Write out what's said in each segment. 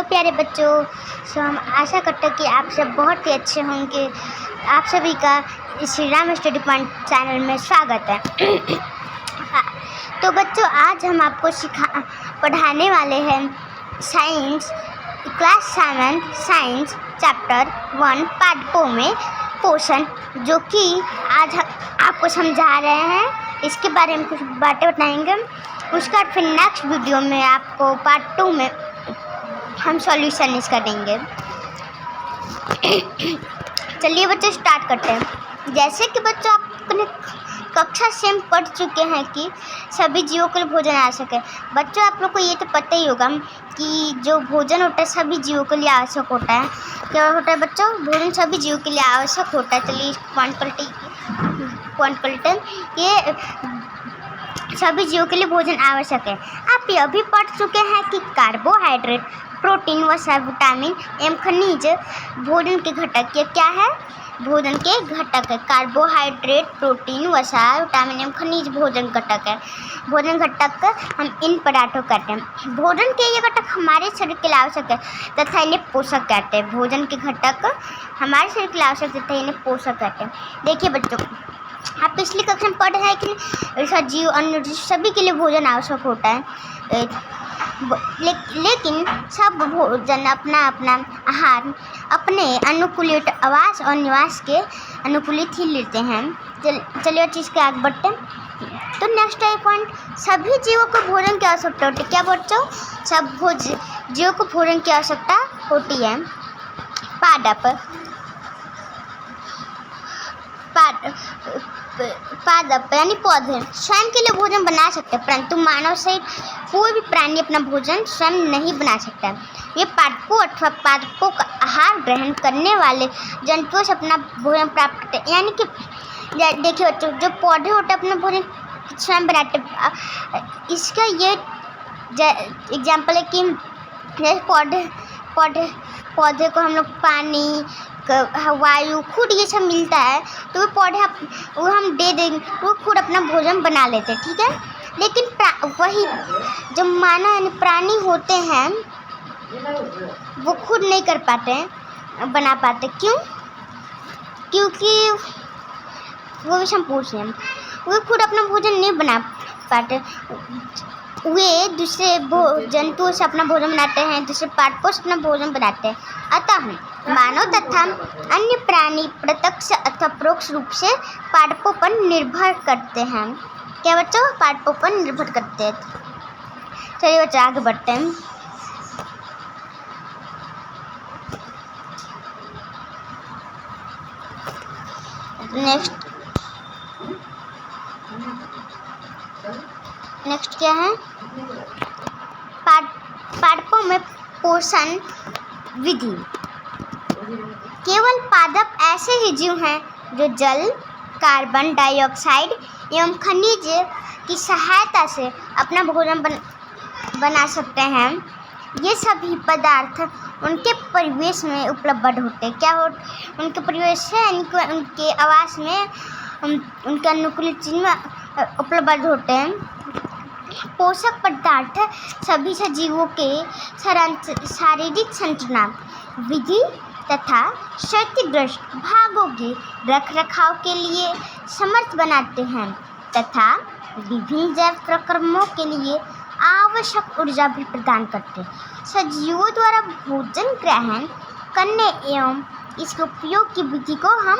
प्यारे बच्चों, हम आशा करते हैं कि आप सब बहुत ही अच्छे होंगे। आप सभी का Shri Ram study point channel में स्वागत है। तो बच्चों, आज हम आपको पढ़ाने वाले हैं science class 7 science chapter 1 part 2 में पोषण, जो कि आज आपको समझा रहे हैं। इसके बारे में कुछ बातें बताएंगे। उसका फिर नेक्स्ट वीडियो में आपको पार्ट 2 में हम सॉल्यूशन इसका देंगे। चलिए बच्चों, स्टार्ट करते हैं। जैसे कि बच्चों, आप अपने कक्षा से हम पढ़ चुके हैं कि सभी जीवों के लिए भोजन आवश्यक है। बच्चों, आप लोग को ये तो पता ही होगा कि जो भोजन होता है सभी जीवों के लिए आवश्यक होता है। क्या होता है बच्चों? भोजन सभी जीवों के लिए आवश्यक होता है। चलिए इस पॉइंट पलटे, ये सभी जीवों के लिए भोजन आवश्यक है। आप यह भी पढ़ चुके हैं कि कार्बोहाइड्रेट, प्रोटीन वसा, विटामिन एवं खनिज भोजन के घटक। ये क्या है? भोजन के घटक है। कार्बोहाइड्रेट, प्रोटीन वसा, विटामिन एवं खनिज भोजन घटक है। भोजन घटक हम इन पदार्थों कहते हैं। भोजन के ये घटक हमारे शरीर के लिए आवश्यक है तथा इन्हें पोषक कहते हैं। भोजन के घटक हमारे शरीर के लिए आवश्यक तथा इन्हें पोषक कहते हैं। देखिए बच्चों, आप पिछली कक्षा में पढ़ रहे हैं कि सजीव अन्य सभी के लिए भोजन आवश्यक होता है, लेकिन सब भोजन अपना अपना आहार अपने अनुकूलित आवास और निवास के अनुकूलित ही लेते हैं। चलिए चीज़ के आगे बढ़ते हैं। तो नेक्स्ट पॉइंट, सभी जीवों को भोजन की आवश्यकता होती है। क्या बच्चों? सब जीवों को भोजन की आवश्यकता होती है। पादप यानी पौधे स्वयं के लिए भोजन बना सकते हैं, परंतु मानव सहित कोई भी प्राणी अपना भोजन स्वयं नहीं बना सकता है। ये पादपों अथवा पादपों का आहार ग्रहण करने वाले जंतुओं से अपना भोजन प्राप्त करते हैं। यानी कि देखिए बच्चों, जो पौधे होते हैं अपना भोजन स्वयं बनाते हैं। इसका ये एग्जाम्पल है कि जैसे पौधे को हम लोग पानी, वायु, खुद ये सब मिलता है, तो वो पौधे वो हम दे देंगे, वो खुद अपना भोजन बना लेते हैं। ठीक है, लेकिन वही जो मानव यानी प्राणी होते हैं वो खुद नहीं कर पाते हैं, बना पाते। क्यों? क्योंकि वो भी हम पूछ रहे हैं, वो खुद अपना भोजन नहीं बना पाते। वे दूसरे जंतुओं से अपना भोजन बनाते हैं, दूसरे पादपों से अपना भोजन बनाते हैं। अतः मानव तथा अन्य प्राणी प्रत्यक्ष अथवा परोक्ष रूप से पादपों पर निर्भर करते हैं। क्या बच्चों? पादपों पर निर्भर करते हैं। चलिए बच्चों, आगे बढ़ते हैं। नेक्स्ट क्या है? पादपों में पोषण विधि। केवल पादप ऐसे ही जीव हैं जो जल, कार्बन डाइऑक्साइड एवं खनिज की सहायता से अपना भोजन बना सकते हैं। ये सभी पदार्थ उनके परिवेश में उपलब्ध होते हैं। क्या उनके परिवेश से उनके आवास में उनके अनुकूलित चीज में उपलब्ध होते हैं। पोषक पदार्थ सभी सजीवों के शारीरिक संरचना, विधि तथा क्षतिग्रस्त भागों के रखरखाव के लिए समर्थ बनाते हैं तथा विभिन्न जैव प्रक्रमों के लिए आवश्यक ऊर्जा भी प्रदान करते हैं। सजीवों द्वारा भोजन ग्रहण करने एवं इसके उपयोग की विधि को हम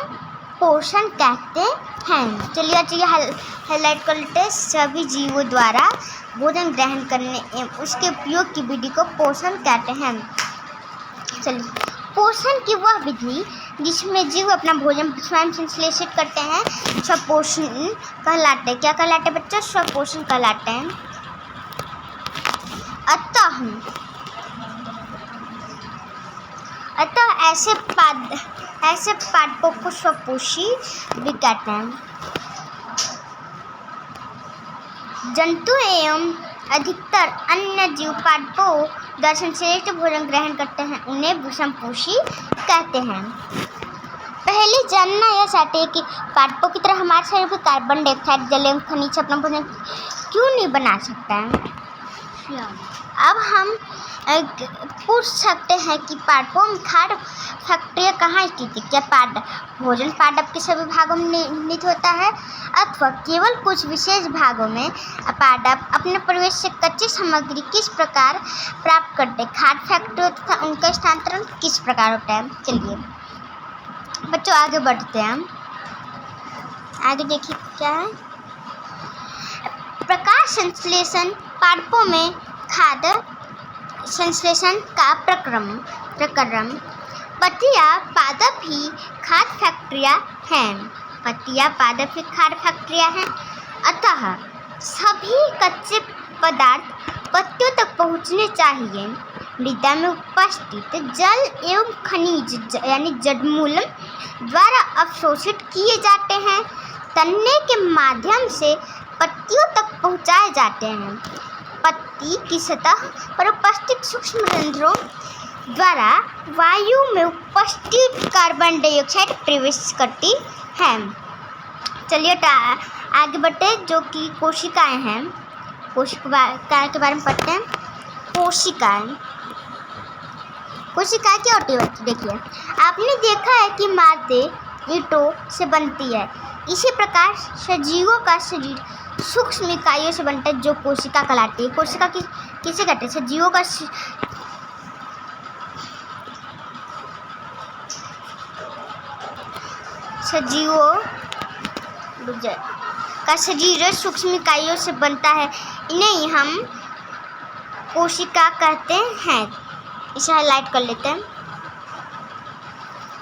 पोषण कहते हैं। चलिए हाईलाइट कर लेते हैं। सभी जीवों द्वारा भोजन ग्रहण करने एवं उसके उपयोग की विधि को पोषण कहते हैं। चलिए, पोषण की वह विधि जिसमें जीव अपना भोजन स्वयं संश्लेषित करते हैं स्वपोषण कहलाते हैं। क्या कहलाते हैं बच्चों? स्वपोषण कहलाते हैं। अतः ऐसे पादपों को स्वपोषी भी कहते हैं। जंतु एवं अधिकतर अन्य जीव पादपों द्वारा संश्लेषित भोजन ग्रहण करते हैं, उन्हें विषमपोषी कहते हैं। पहले जानना यह चाहते हैं कि पादपों की तरह हमारे शरीर में कार्बन डाइऑक्साइड, जल एवं खनिज अपना भोजन क्यों नहीं बना सकता है। अब हम पूछ सकते हैं कि पादपों में खाद्य फैक्ट्रियाँ कहाँ स्थित है। क्या भोजन पादप के सभी भागों में निर्मित होता है अथवा केवल कुछ विशेष भागों में। पादप अपने परिवेश से कच्ची सामग्री किस प्रकार प्राप्त करते हैं। खाद्य फैक्ट्रियों तथा उनका स्थानांतरण किस प्रकार होता है। चलिए बच्चों आगे बढ़ते हैं। आगे देखिए क्या है। प्रकाश संश्लेषण पादपों में खाद्य संश्लेषण का प्रक्रम पत्तियाँ पादप ही खाद्य फैक्ट्रियाँ हैं। पत्तियाँ पादप ही खाद्य फैक्ट्रियाँ हैं। अतः सभी कच्चे पदार्थ पत्तियों तक पहुँचने चाहिए। मृदा में उपस्थित जल एवं खनिज यानी जड़मूलम द्वारा अवशोषित किए जाते हैं। तने के माध्यम से पत्तियों तक पहुँचाए जाते हैं। पत्ती की सतह पर उपस्थित सूक्ष्म रंध्रों द्वारा वायु में उपस्थित कार्बन डाइऑक्साइड प्रवेश करती है। चलिए आगे बढ़ते जो कि कोशिकाएं हैं। कोशिका के बारे में पढ़ते हैं। कोशिकाएं क्या होती है देखिए। आपने देखा है कि मादे ईंटों से बनती है। इसी प्रकार सजीवों का शरीर सूक्ष्म इकाइयों से बनता है जो कोशिका कहलाती है। कोशिका किसे कहते हैं। सजीवों का शरीर सूक्ष्म इकाइयों से बनता है। इन्हें हम कोशिका कहते हैं। इसे हाईलाइट कर लेते हैं।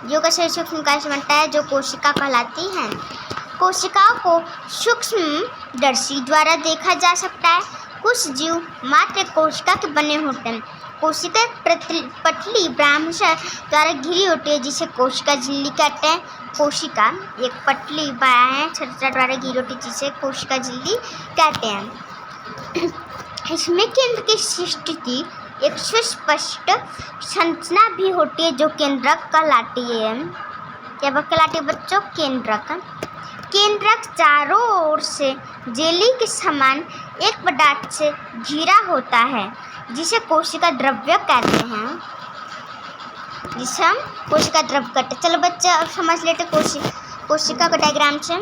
जो का शरीर सूक्ष्म इकाई से बनता है जो कोशिका कहलाती है। कोशिकाओं को सूक्ष्मदर्शी द्वारा देखा जा सकता है। कुछ जीव मात्र कोशिका के बने होते हैं। कोशिका पतली ब्रह्मांड द्वारा घिरी होती है जिसे कोशिका झिल्ली कहते हैं। कोशिका एक पतली छत्ता द्वारा घिरी होती है जिसे कोशिका झिल्ली कहते हैं। इसमें केंद्र की स्थिति एक सुस्पष्ट संरचना भी होती है जो केंद्रक कहलाती है। क्या कहलाती है बच्चों। केंद्रक चारों ओर से जेली के समान एक पदार्थ से घिरा होता है जिसे कोशिका द्रव्य कहते हैं। जिसे हम कोशिका द्रव्य कहते हैं। चलो बच्चे अब समझ लेते कोशिका का डायग्राम से।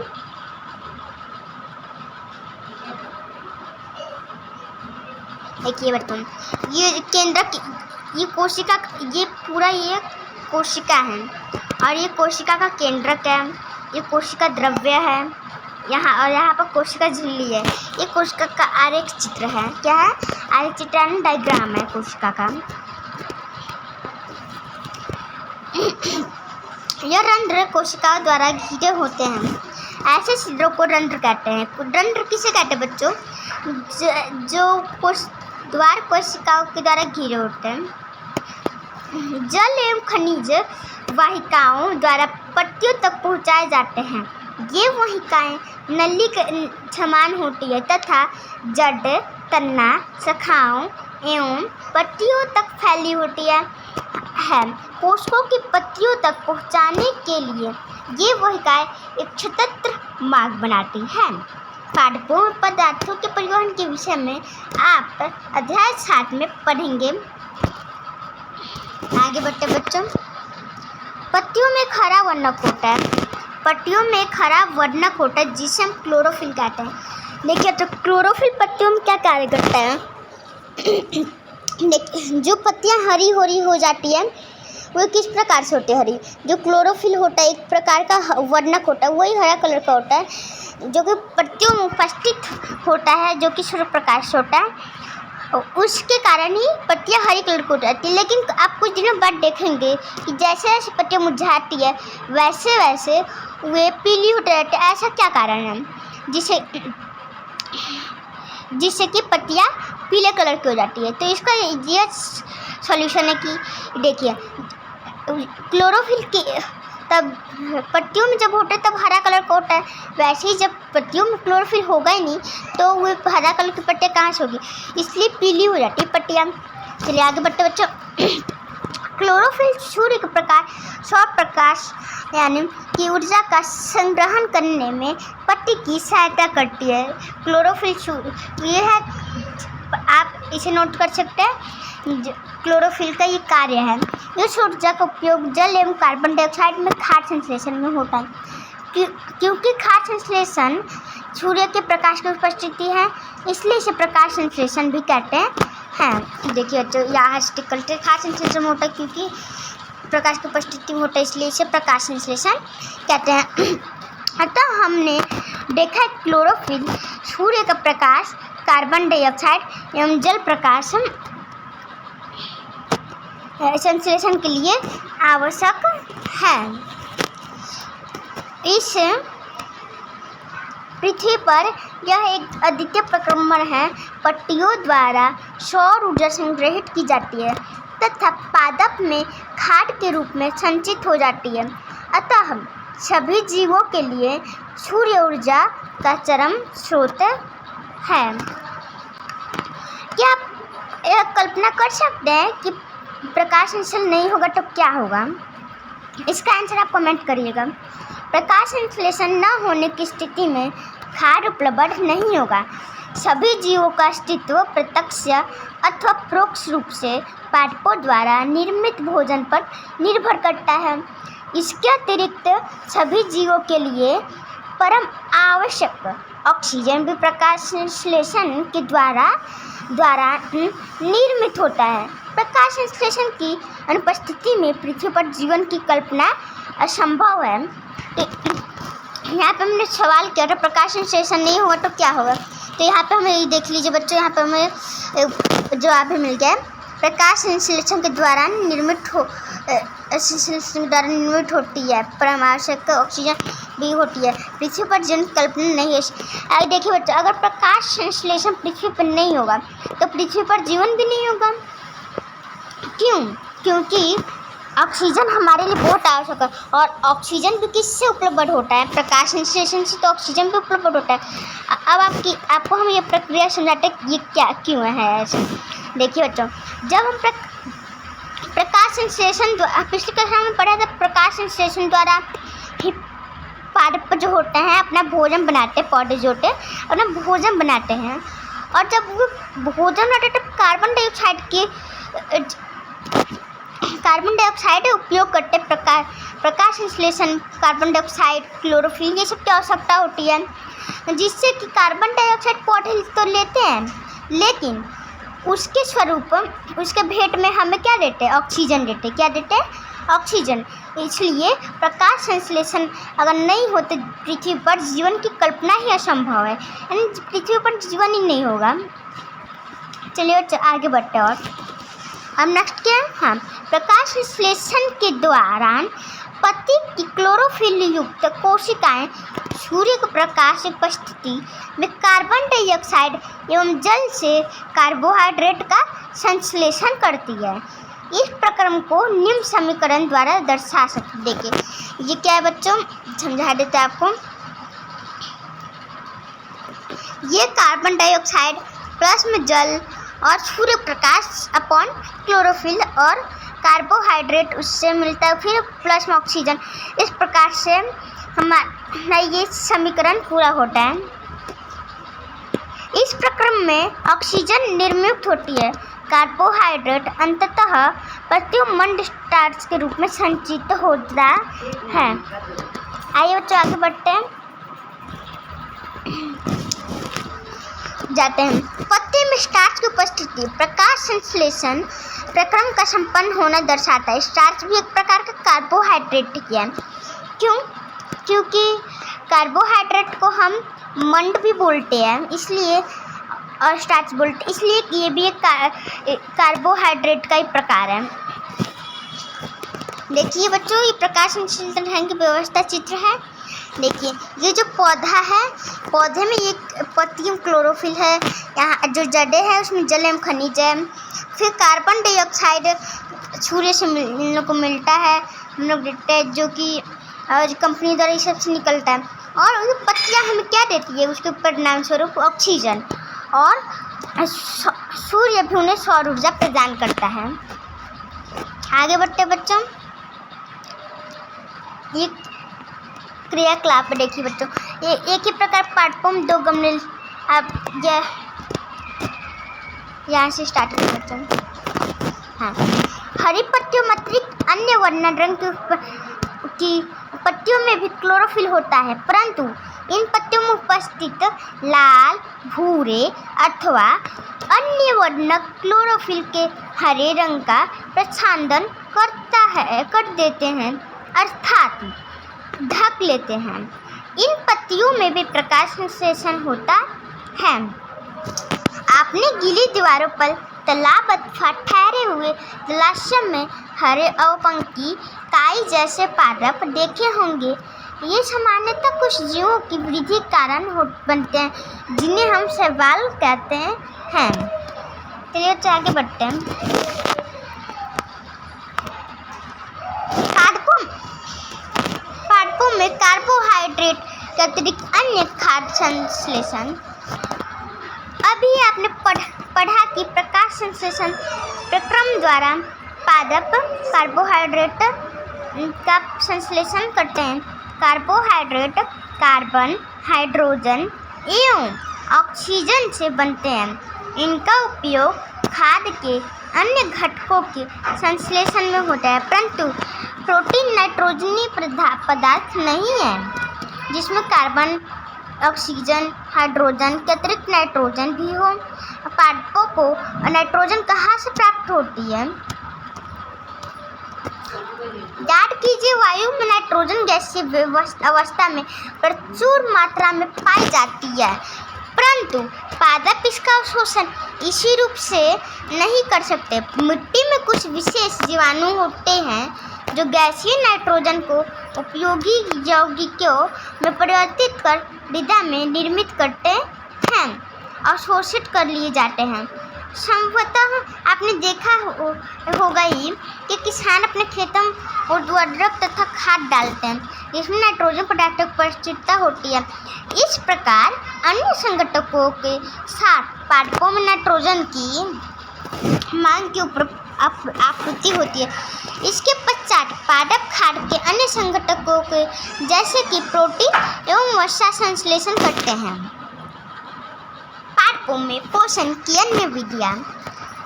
देखिए बच्चों ये केंद्रक ये कोशिका ये पूरा ये कोशिका है और ये कोशिका का केंद्रक है। ये कोशिका द्रव्य है यहाँ और यहाँ पर कोशिका झिल्ली है। ये कोशिका का आरेख चित्र है। क्या है आरेख चित्र यानी डायग्राम है कोशिका का। यह रंध्र कोशिकाओं द्वारा घिरे होते हैं। ऐसे छिद्रों को रंध्र कहते हैं। रंध्र किसे कहते हैं बच्चों। जो द्वार कोशिकाओं के द्वारा घिरे होते हैं। जल एवं खनिज वाहिकाओं द्वारा पत्तियों तक पहुँचाए जाते हैं। ये वाहिकाएं नली के समान होती है तथा जड़ तना शाखाओं एवं पत्तियों तक फैली होती है। कोशिकाओं की पत्तियों तक पहुँचाने के लिए ये वाहिकाएं एक स्वतंत्र मार्ग बनाती हैं। पादपों पदार्थों के परिवहन के विषय में आप अध्याय 7 में पढ़ेंगे। आगे बढ़ते बच्चों। पत्तियों में खरा वर्णक होता है। पत्तियों में खरा वर्णक होता है जिसे हम क्लोरोफिल कहते हैं। देखिए तो क्लोरोफिल पत्तियों में क्या कार्य करता है। जो पत्तियां हरी हरी हो जाती है वो किस प्रकार से होती है। हरी जो क्लोरोफिल होता है एक प्रकार का वर्णक होता है वही हरा कलर का होता है जो कि पत्तियों में उपस्थित होता है जो कि सूर्य प्रकाश होता है। उसके कारण ही पत्तियां हरी कलर की हो जाती है। लेकिन आप कुछ दिनों बाद देखेंगे कि जैसे जैसे पत्तियां मुरझाती है वैसे वैसे वे पीली हो जाती है। ऐसा क्या कारण है जिससे कि पत्तियां पीले कलर की हो जाती है। तो इसका ये सॉल्यूशन है कि देखिए क्लोरोफिल की तब पत्तियों में जब होता है तब हरा कलर का होता है। वैसे ही जब पत्तियों में क्लोरोफिल होगा ही नहीं तो वो हरा कलर की पत्तियाँ कहाँ से होगी इसलिए पीली हो जाती है पत्तियाँ। चलिए आगे बढ़ते बच्चों। क्लोरोफिल सूर्य के सौर प्रकाश यानी कि ऊर्जा का संग्रहण करने में पत्ती की सहायता करती है। क्लोरोफिल सूर्य यह है आप इसे नोट कर सकते हैं। क्लोरोफिल का ये कार्य है। इस ऊर्जा का उपयोग जल एवं कार्बन डाइऑक्साइड में खाद्य संश्लेषण में होता है। क्योंकि खाद्य संश्लेषण सूर्य के प्रकाश की उपस्थिति है, इसलिए इसे प्रकाश संश्लेषण भी कहते हैं। देखिए बच्चों, यहाँ स्टिकल खाद्य संश्लेषण होता है क्योंकि प्रकाश की उपस्थिति में होता है, इसलिए इसे प्रकाश संश्लेषण कहते हैं। अतः हमने देखा है क्लोरोफिल सूर्य का प्रकाश, कार्बन डाइऑक्साइड एवं जल प्रकाश संश्लेषण के लिए आवश्यक है। इस पृथ्वी पर यह एक अद्वितीय प्रक्रमण है। पट्टियों द्वारा सौर ऊर्जा संग्रहित की जाती है तथा पादप में खाद के रूप में संचित हो जाती है। अतः हम सभी जीवों के लिए सूर्य ऊर्जा का चरम स्रोत है। क्या आप कल्पना कर सकते हैं कि प्रकाश संश्लेषण नहीं होगा तो क्या होगा? इसका आंसर आप कमेंट करिएगा। प्रकाश संश्लेषण न होने की स्थिति में खाद्य उपलब्ध नहीं होगा। सभी जीवों का अस्तित्व प्रत्यक्ष अथवा परोक्ष रूप से पादपों द्वारा निर्मित भोजन पर निर्भर करता है। इसके अतिरिक्त सभी जीवों के लिए परम आवश्यक ऑक्सीजन भी प्रकाश संश्लेषण के द्वारा निर्मित होता है। प्रकाश संश्लेषण की अनुपस्थिति में पृथ्वी पर जीवन की कल्पना असंभव है। यहाँ पे हमने सवाल किया था प्रकाश संश्लेषण नहीं होगा तो क्या होगा, तो यहाँ पे हमें ये देख लीजिए बच्चों, यहाँ पे हमें जवाब भी मिल गया। प्रकाश संश्लेषण के द्वारा निर्मित होती है, परमावश्यक ऑक्सीजन भी होती है। पृथ्वी पर जीवन की कल्पना नहीं है। देखिए बच्चों, अगर प्रकाश संश्लेषण पृथ्वी पर नहीं होगा तो पृथ्वी पर जीवन भी नहीं होगा। क्यों? क्योंकि ऑक्सीजन हमारे लिए बहुत आवश्यक है और ऑक्सीजन भी किससे उपलब्ध होता है? प्रकाश संश्लेषण से तो ऑक्सीजन भी उपलब्ध होता है। अब आपको हम ये प्रक्रिया समझाते हैं ये क्या क्यों है ऐसे। देखिए बच्चों, जब हम प्रकाश संश्लेषण पिछली कक्षा में पढ़ा था, प्रकाश संश्लेषण द्वारा ही पादप जो होते हैं अपना भोजन बनाते हैं, पौधे जो होते हैं अपना भोजन बनाते हैं, और जब वो भोजन बनाते हैं तब कार्बन डाइऑक्साइड उपयोग करते हैं। प्रकाश संश्लेषण, कार्बन डाइऑक्साइड, क्लोरोफिल, ये सब की आवश्यकता होती है, जिससे कि कार्बन डाइऑक्साइड पौधे तो लेते हैं लेकिन उसके स्वरूप उसके भेंट में हमें क्या देते हैं? ऑक्सीजन देते हैं। क्या देते हैं? ऑक्सीजन। इसलिए प्रकाश संश्लेषण अगर नहीं होते पृथ्वी पर जीवन की कल्पना ही असंभव है, यानी पृथ्वी पर जीवन ही नहीं होगा। चलिए आगे बढ़ते हैं। और अब नेक्स्ट क्या है? हाँ, प्रकाश संश्लेषण के दौरान पत्ती की क्लोरोफिल युक्त कोशिकाएं सूर्य के प्रकाश की उपस्थिति में कार्बन डाइऑक्साइड एवं जल से कार्बोहाइड्रेट का संश्लेषण करती है। इस प्रक्रम को निम्न समीकरण द्वारा दर्शा सकते। देखिए ये क्या है बच्चों, समझा देते हैं आपको। ये कार्बन डाइऑक्साइड प्लस में जल और सूर्य प्रकाश अपॉन क्लोरोफिल और कार्बोहाइड्रेट उससे मिलता है, फिर प्लस में ऑक्सीजन। इस प्रकार से हमारा ये समीकरण पूरा होता है। इस प्रक्रम में ऑक्सीजन निर्मित होती है, कार्बोहाइड्रेट अंततः प्रत्युमंड स्टार्च के रूप में संचित होता है। आइए बच्चों आगे बढ़ते हैं, जाते हैं। पत्ते में स्टार्च की उपस्थिति प्रकाश संश्लेषण प्रक्रम का संपन्न होना दर्शाता है। स्टार्च भी एक प्रकार का कार्बोहाइड्रेट है। क्यों? क्योंकि कार्बोहाइड्रेट को हम मंड भी बोलते हैं, इसलिए और स्टार्च बोलते, इसलिए ये भी एक कार्बोहाइड्रेट का ही प्रकार है। देखिए बच्चों, ये प्रकाश संश्लेषण की व्यवस्था चित्र है। देखिए ये जो पौधा है, पौधे में ये पत्तियों क्लोरोफिल है, यहाँ जो जड़ें हैं उसमें जल एवं खनिज है, फिर कार्बन डाइऑक्साइड सूर्य से इन लोग को मिलता है, हम लोग देखते हैं जो कि कंपनी द्वारा ये सब से निकलता है, और पत्तियाँ हमें क्या देती है? उसके परिणाम स्वरूप ऑक्सीजन, और सूर्य भी उन्हें सौर ऊर्जा प्रदान करता है। आगे बढ़ते बच्चों, ये क्रियाकलाप पे देखिए बच्चों, ये एक ही प्रकार पादपों में दो गमले, अब यहाँ से स्टार्ट करते हैं। हाँ, हरी पत्तियों में अतिरिक्त अन्य वर्ण रंग की पत्तियों में भी क्लोरोफिल होता है, परंतु इन पत्तियों में उपस्थित लाल, भूरे अथवा अन्य वर्ण क्लोरोफिल के हरे रंग का प्रच्छादन कर देते हैं, अर्थात ढक लेते हैं। इन पत्तियों में भी प्रकाश संश्लेषण होता है। आपने गीली दीवारों पर तालाब अथवा ठहरे हुए जलाशय में हरे अवपंखी काई जैसे पादप देखे होंगे। ये सामान्यतः कुछ जीवों की वृद्धि कारण बनते हैं, जिन्हें हम शैवाल कहते हैं। चलिए तो आगे बढ़ते हैं। पादपों में कार्बोहाइड्रेट के अतिरिक्त अन्य खाद्य संश्लेषण। अभी आपने पढ़ा कि प्रकाश संश्लेषण प्रक्रम द्वारा पादप कार्बोहाइड्रेट का संश्लेषण करते हैं। कार्बोहाइड्रेट कार्बन, हाइड्रोजन एवं ऑक्सीजन से बनते हैं। इनका उपयोग खाद्य के अन्य घटकों के संश्लेषण में होता है, परंतु प्रोटीन नाइट्रोजनीय पदार्थ नहीं है, जिसमें कार्बन, ऑक्सीजन, हाइड्रोजन के अतिरिक्त नाइट्रोजन भी हो। पादपों को नाइट्रोजन कहाँ से प्राप्त होती है? याद कीजिए, वायु में नाइट्रोजन गैसीय अवस्था में प्रचुर मात्रा में पाई जाती है, परंतु पादप इसका अवशोषण इसी रूप से नहीं कर सकते। मिट्टी में कुछ विशेष जीवाणु होते हैं जो गैसीय नाइट्रोजन को उपयोगी यौगिकों में परिवर्तित कर मृदा में निर्मित करते हैं, अवशोषित कर लिए जाते हैं। संभवतः आपने देखा होगा ही कि किसान अपने खेतों में उर्वरक तथा खाद डालते हैं, जिसमें नाइट्रोजन पदार्थ की उपस्थिति होती है। इस प्रकार अन्य संघटकों के साथ पादपों में नाइट्रोजन की मांग की आपूर्ति होती है। इसके पश्चात पादप खाद के अन्य संघटकों के जैसे कि प्रोटीन एवं वसा संश्लेषण करते हैं। पादपों में पोषण की अन्य विधियाँ।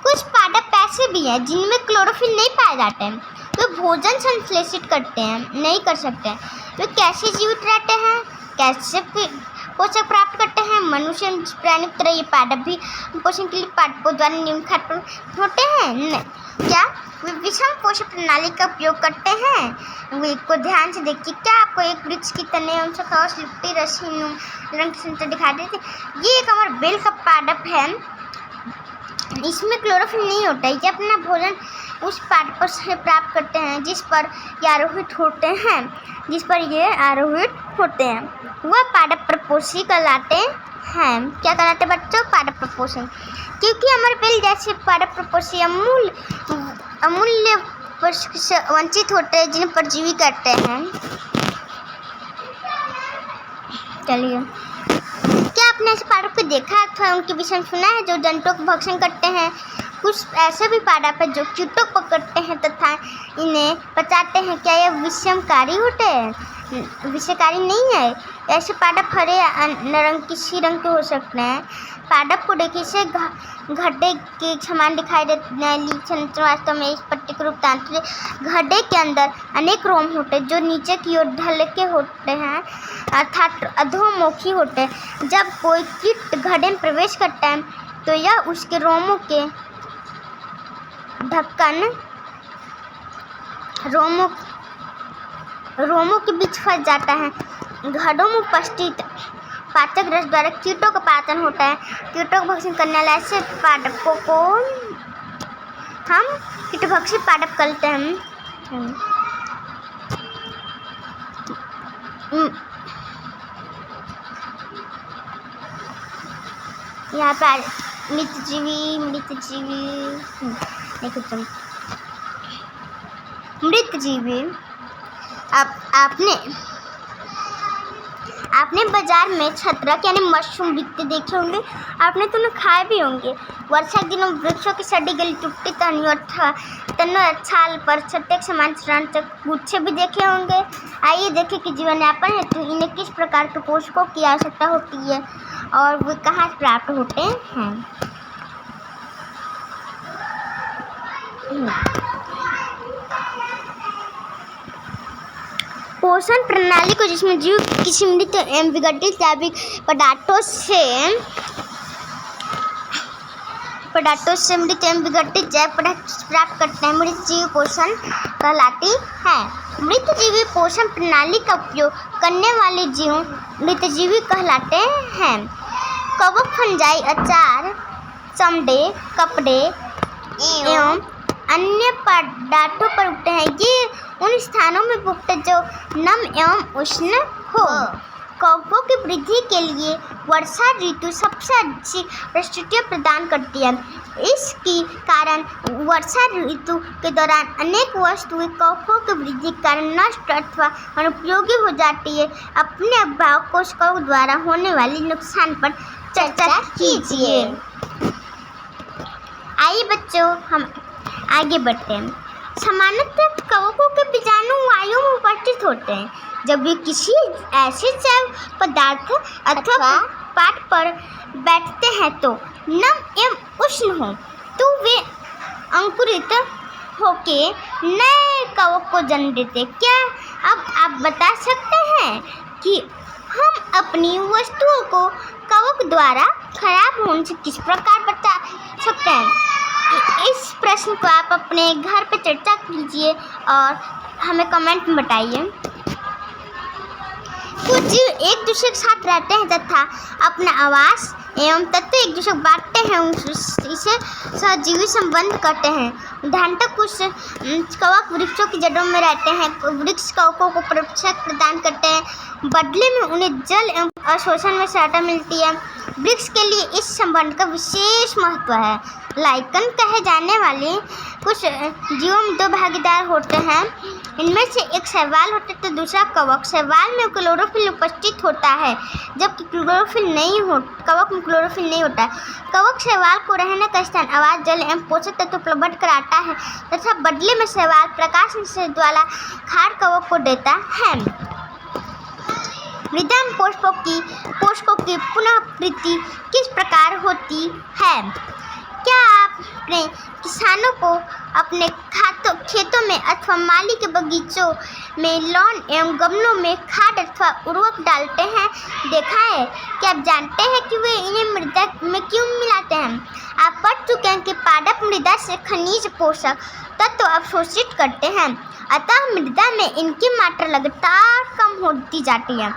कुछ पादप ऐसे भी हैं जिनमें क्लोरोफिल नहीं पाया जाता है, वे भोजन संश्लेषित करते हैं नहीं कर सकते। वे कैसे जीवित रहते हैं, कैसे पोषक प्राप्त करते हैं? मनुष्य प्राणी की तरह ये पादप भी पोषण के लिए पादपों द्वारा निम्न खाद्य होते हैं। क्या वे विषम पोषण प्रणाली का उपयोग करते हैं? वे को ध्यान से देखिए, क्या आपको एक वृक्ष की तने एवं शाखाओं से लिपटी रस्सी रंग संतरे दिखाई देते? ये एक हमारा बेल का पादप है, इसमें क्लोरोफिल नहीं होता है। ये अपना भोजन उस पादप से प्राप्त करते हैं जिस पर ये आरोहित होते हैं। वह पादप प्रपोषी कहलाते हैं। क्या कहलाते हैं बच्चों? पादप प्रपोषी। क्योंकि हमारे बेल जैसे पादप प्रपोषी अमूल्य वंचित होते हैं, जिन्हें परजीवी कहते हैं। चलिए, क्या आपने ऐसे पादप को देखा अथवा उनके विषय में सुना है जो जंतुओं को भक्षण करते हैं? कुछ ऐसे भी पादप है जो कीटों को पकड़ते हैं तथा इन्हें पचाते हैं। क्या यह विषमकारी होते हैं? विषकारी नहीं है। ऐसे पादप हरे रंग किसी रंग के हो सकते हैं। पादप को देखिए, इसे गड्ढे के समान दिखाई देते हैं। वास्तव में इस पट्टी के रूपांतर गड्ढे के अंदर अनेक रोम होते हैं जो नीचे की ओर ढलके होते हैं, अर्थात अधोमुखी होते हैं। जब कोई कीट गड्ढे में प्रवेश करता है तो यह उसके रोमों के ढक्कन रोमों के बीच फंस जाता है। गड्ढों में उपस्थित पाचक रस द्वारा कीटों का पाचन होता है। कीटों को भक्षण करने वाले ऐसे पादपों को हम कीटभक्षी पादप कहते हैं। यहाँ पर मृतजीवी आपने बाजार में छत्रक यानी मशरूम बिकते देखे होंगे। आपने तो उन्हें खाए भी होंगे। वर्षा के दिनों वृक्षों की सड़ी गली टूटती तनों छाल पर छत्ते के समान गुच्छे भी देखे होंगे। आइए देखें कि जीवन यापन है तो इन्हें किस प्रकार के पोषकों की आवश्यकता होती है और वे कहाँ से प्राप्त होते हैं। पोषण प्रणाली को जिसमें जीव किसी मृत एवं विघटित जैविक पदार्थों से मृत एवं विघटित जैव पदार्थ प्राप्त करते हैं, मृत जीव पोषण कहलाती है। मृतजीवी पोषण प्रणाली का उपयोग करने वाले जीव मृतजीवी कहलाते हैं। कवक फंजाई अचार, चमड़े, कपड़े एवं अन्य पदार्थों पर उगते हैं। ये उन स्थानों में उगते जो नम एवं उष्ण हो। कवकों की वृद्धि के लिए वर्षा ऋतु सबसे अच्छी परिस्थितियाँ प्रदान करती है। इसके कारण वर्षा ऋतु के दौरान अनेक वस्तुएं कवकों की वृद्धि के कारण नष्ट अथवा अनुपयोगी हो जाती है। अपने अभाव कोशिकाओं द्वारा होने वाले नुकसान पर चर्चा कीजिए। आइए बच्चों, हम आगे बढ़ते हैं। सामान्यतः कवकों के बीजाणु वायु में उपस्थित होते हैं। जब वे किसी ऐसे जैव पदार्थ अथवा पाठ पर बैठते हैं तो नम एवं उष्ण हो, तो वे अंकुरित होके नए कवक को जन्म देते। क्या अब आप बता सकते हैं कि हम अपनी वस्तुओं को कवक द्वारा खराब होने से किस प्रकार बचा सकते हैं? इस प्रश्न को आप अपने घर पे चर्चा कीजिए और हमें कमेंट में बताइए। कुछ जीव एक दूसरे के साथ रहते हैं तथा अपना आवास एवं तत्व एक दूसरे को बांटते हैं, इसे सहजीवी संबंध करते हैं। उदाहरणतः कुछ कवक वृक्षों की जड़ों में रहते हैं। वृक्ष कवकों को पोषक प्रदान करते हैं, बदले में उन्हें जल एवं अवशोषण में सहायता मिलती है। वृक्ष के लिए इस संबंध का विशेष महत्व है। लाइकन कहे जाने वाले कुछ जीवों में दो भागीदार होते हैं। इनमें से एक शैवाल होता है तो दूसरा कवक। शैवाल में क्लोरोफिल उपस्थित होता है, जबकि कवक में क्लोरोफिल नहीं होता है। कवक शैवाल को रहने का स्थान, आवास, जल एवं पोषक तत्व उपलब्ध कराता है तथा बदले में शैवाल प्रकाश संश्लेषण द्वारा खाद्य कवक को देता है। मृदा में पोषकों की पुनःप्राप्ति किस प्रकार होती है? क्या आपने किसानों को अपने खेतों में अथवा माली के बगीचों में लॉन एवं गमलों में खाद अथवा उर्वरक डालते हैं देखा है? क्या आप जानते हैं कि वे इन्हें मृदा में क्यों मिलाते हैं? आप पढ़ चुके हैं कि पादप मृदा से खनिज पोषक तत्व अवशोषित करते हैं, अतः मृदा में इनकी मात्रा लगातार कम होती जाती है।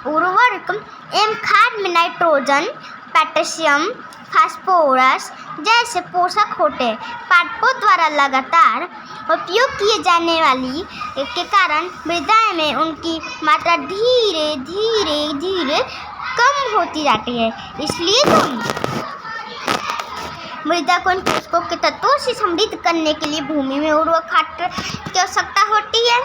उर्वरक एवं खाद में नाइट्रोजन, पोटेशियम, फास्फोरस जैसे पोषक होते पादपों द्वारा लगातार उपयोग किए जाने वाली के कारण मृदा में उनकी मात्रा धीरे धीरे कम होती जाती है। इसलिए मृदा को इन पोषकों के तत्वों से समृद्ध करने के लिए भूमि में उर्वरक खाद की आवश्यकता होती है।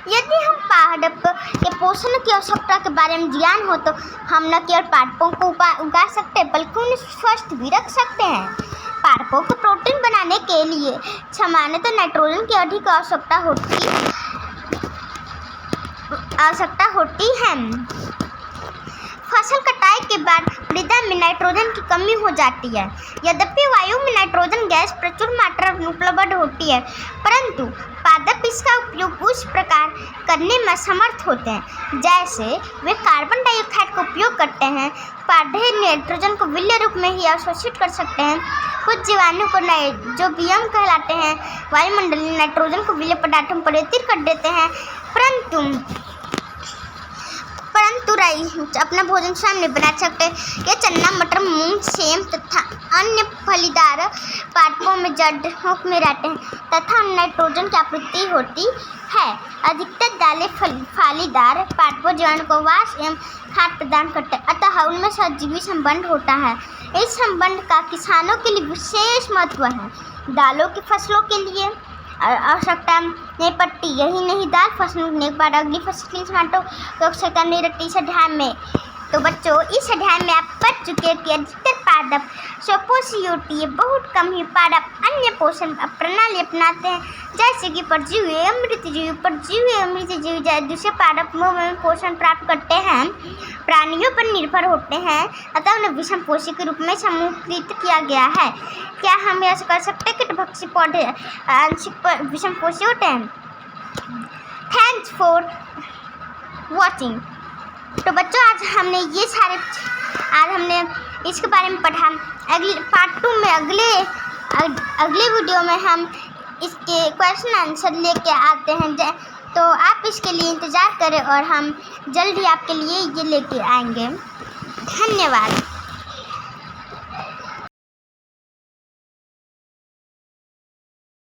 यदि हम पादप के पोषण की आवश्यकता के बारे में ज्ञान हो तो हम न केवल पादपों को उगा सकते हैं बल्कि उन्हें स्वस्थ भी रख सकते हैं। पादपों को प्रोटीन बनाने के लिए सामान्यतः नाइट्रोजन की अधिक आवश्यकता होती है। फसल कटाई के बाद मृदा में नाइट्रोजन की कमी हो जाती है। यद्यपि वायु में नाइट्रोजन गैस प्रचुर मात्रा में उपलब्ध होती है, परंतु पादप इसका उपयोग उस प्रकार करने में समर्थ होते हैं जैसे वे कार्बन डाइऑक्साइड का उपयोग करते हैं। पौधे नाइट्रोजन को विलेय रूप में ही अवशोषित कर सकते हैं। कुछ जीवाणु को जो बियम कहलाते हैं वायुमंडलीय नाइट्रोजन को विलेय पदार्थों में परिवर्तित कर देते हैं, परंतु राई अपना भोजन स्वयं नहीं बना सकते। ये चना, मटर, मूंग, सेम तथा अन्य फलीदार पादपों में जड़ों में रहते हैं तथा नाइट्रोजन की आपूर्ति होती है। अधिकतर दालें फलीदार पादपों जीवाणु को वास एवं खाद प्रदान करते हैं, अतः उनमें सहजीवी संबंध होता है। इस संबंध का किसानों के लिए विशेष महत्व है। दालों की फसलों के लिए आवश्यकता नहीं पड़ती। यही नहीं, दाल फसल होने के बाद अगली फसल की टमाटो की आवश्यकता नहीं रहती। इसे ध्यान में तो बच्चों, इस अध्याय में आप पढ़ चुके हैं कि अधिकतर पादप स्वपोषी बहुत कम ही पादप अन्य पोषण प्रणाली अपनाते हैं, जैसे कि परजीवी, अमृतजीवी, परजीवी, अमृतजीवी दूसरे पादप में पोषण प्राप्त करते हैं, प्राणियों पर निर्भर होते हैं, अतः उन्हें विषम पोषी के रूप में समूहीकृत किया गया है। क्या हम यह कर सकते हैं कि भक्षी पौधे आंशिक विषम पोषी होते हैं? Thanks for watching. तो बच्चों, आज हमने इसके बारे में पढ़ा। अगले पार्ट 2 में अगले वीडियो में हम इसके क्वेश्चन आंसर लेके आते हैं, तो आप इसके लिए इंतज़ार करें और हम जल्द ही आपके लिए ये लेके आएंगे। धन्यवाद।